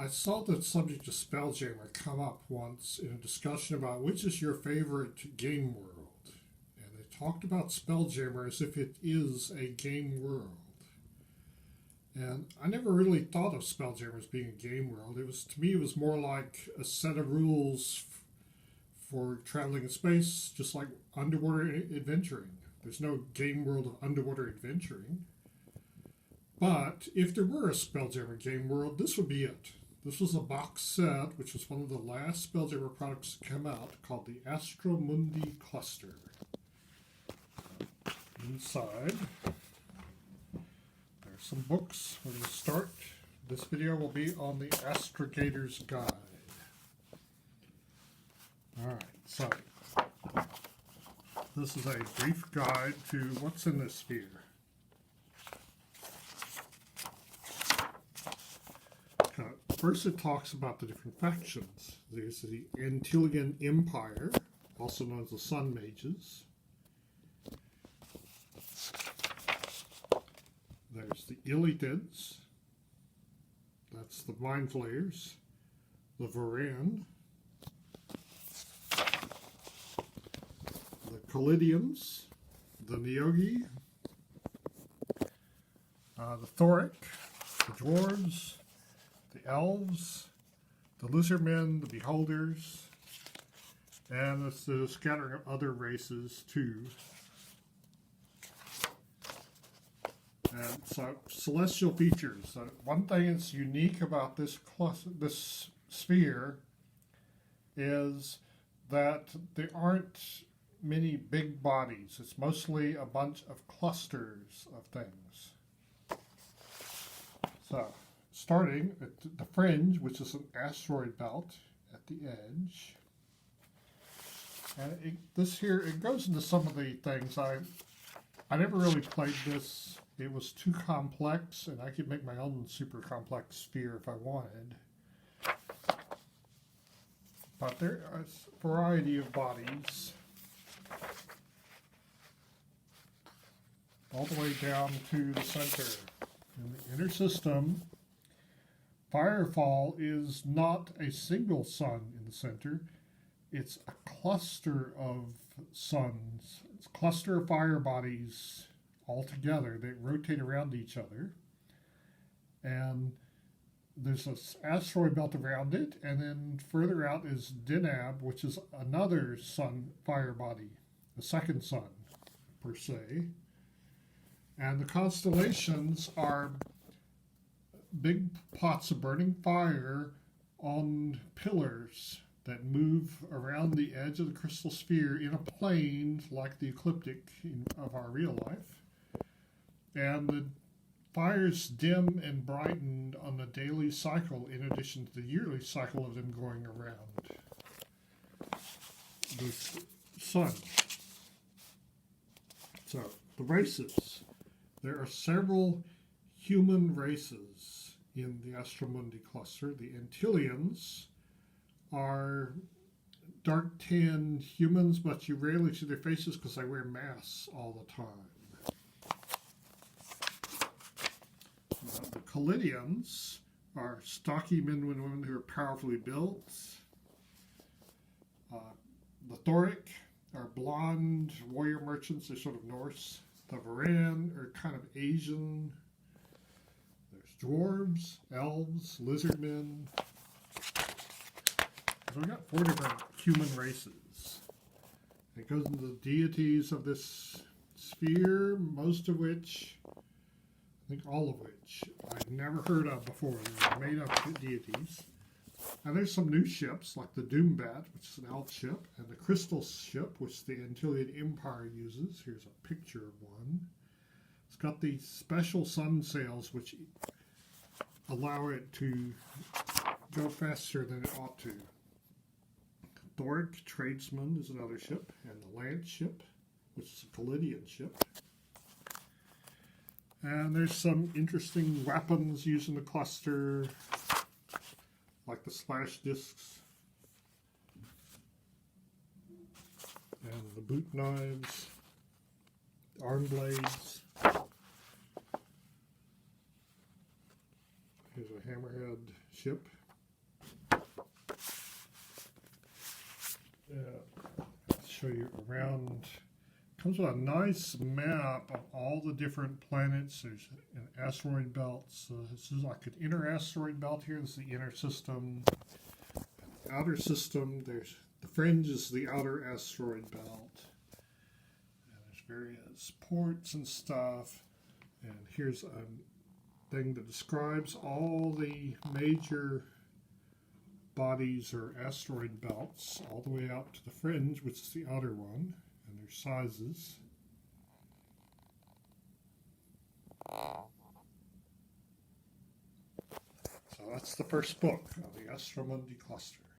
I saw the subject of Spelljammer come up once in a discussion about which is your favorite game world. And they talked about Spelljammer as if it is a game world. And I never really thought of Spelljammer as being a game world. To me, it was more like a set of rules for traveling in space, just like underwater adventuring. There's no game world of underwater adventuring. But if there were a Spelljammer game world, this would be it. This was a box set, which was one of the last Spelljammer products to come out, called the Astromundi cluster. Inside, there's some books. We're going to start. This video will be on the Astrogator's guide. Alright, so this is a brief guide to what's in this sphere. First, it talks about the different factions. There's the Antillean Empire, also known as the Sun Mages. There's the Illithids. That's the Mind Flayers. The Varan. The Callidians. The Neogi. The Thoric. The Dwarves. The Elves, the Lizardmen, the Beholders, and it's the scattering of other races too. And so, celestial features. One thing that's unique about this sphere is that there aren't many big bodies. It's mostly a bunch of clusters of things. So, starting at the fringe, which is an asteroid belt at the edge. And it goes into some of the things. I never really played this. It was too complex, and I could make my own super complex sphere if I wanted. But there are a variety of bodies, all the way down to the center. In the inner system, Firefall is not a single sun in the center. It's a cluster of suns. It's a cluster of fire bodies all together. They rotate around each other. And there's an asteroid belt around it. And then further out is Denab, which is another sun fire body, a second sun, per se. And the constellations are big pots of burning fire on pillars that move around the edge of the crystal sphere in a plane like the ecliptic of our real life. And the fires dim and brighten on the daily cycle in addition to the yearly cycle of them going around the sun. So, the races. There are several human races in the Astromundi cluster. The Antillians are dark tan humans, but you rarely see their faces because they wear masks all the time. The Callidians are stocky men and women who are powerfully built. The Thoric are blonde warrior merchants. They're sort of Norse. The Varan are kind of Asian. There's dwarves, elves, lizardmen. So we've got 4 different human races. It goes into the deities of this sphere, most of which, I think all of which, I'd never heard of before. They're made up deities. And there's some new ships, like the Doombat, which is an elf ship, and the Crystal ship, which the Antillean Empire uses. Here's a picture of one. It's got these special sun sails, which allow it to go faster than it ought to. Thoric Tradesman is another ship, and the Lance ship, which is a Callidian ship. And there's some interesting weapons used in the cluster, like the splash discs and the boot knives, arm blades. Here's a hammerhead ship. show you around. Comes with a nice map of all the different planets. There's an asteroid belt. So this is like an inner asteroid belt here. This is the inner system. The outer system, there's the fringe is the outer asteroid belt. And there's various ports and stuff. And here's a thing that describes all the major bodies or asteroid belts all the way out to the fringe, which is the outer one. And their sizes. So that's the first book of the Astromundi cluster.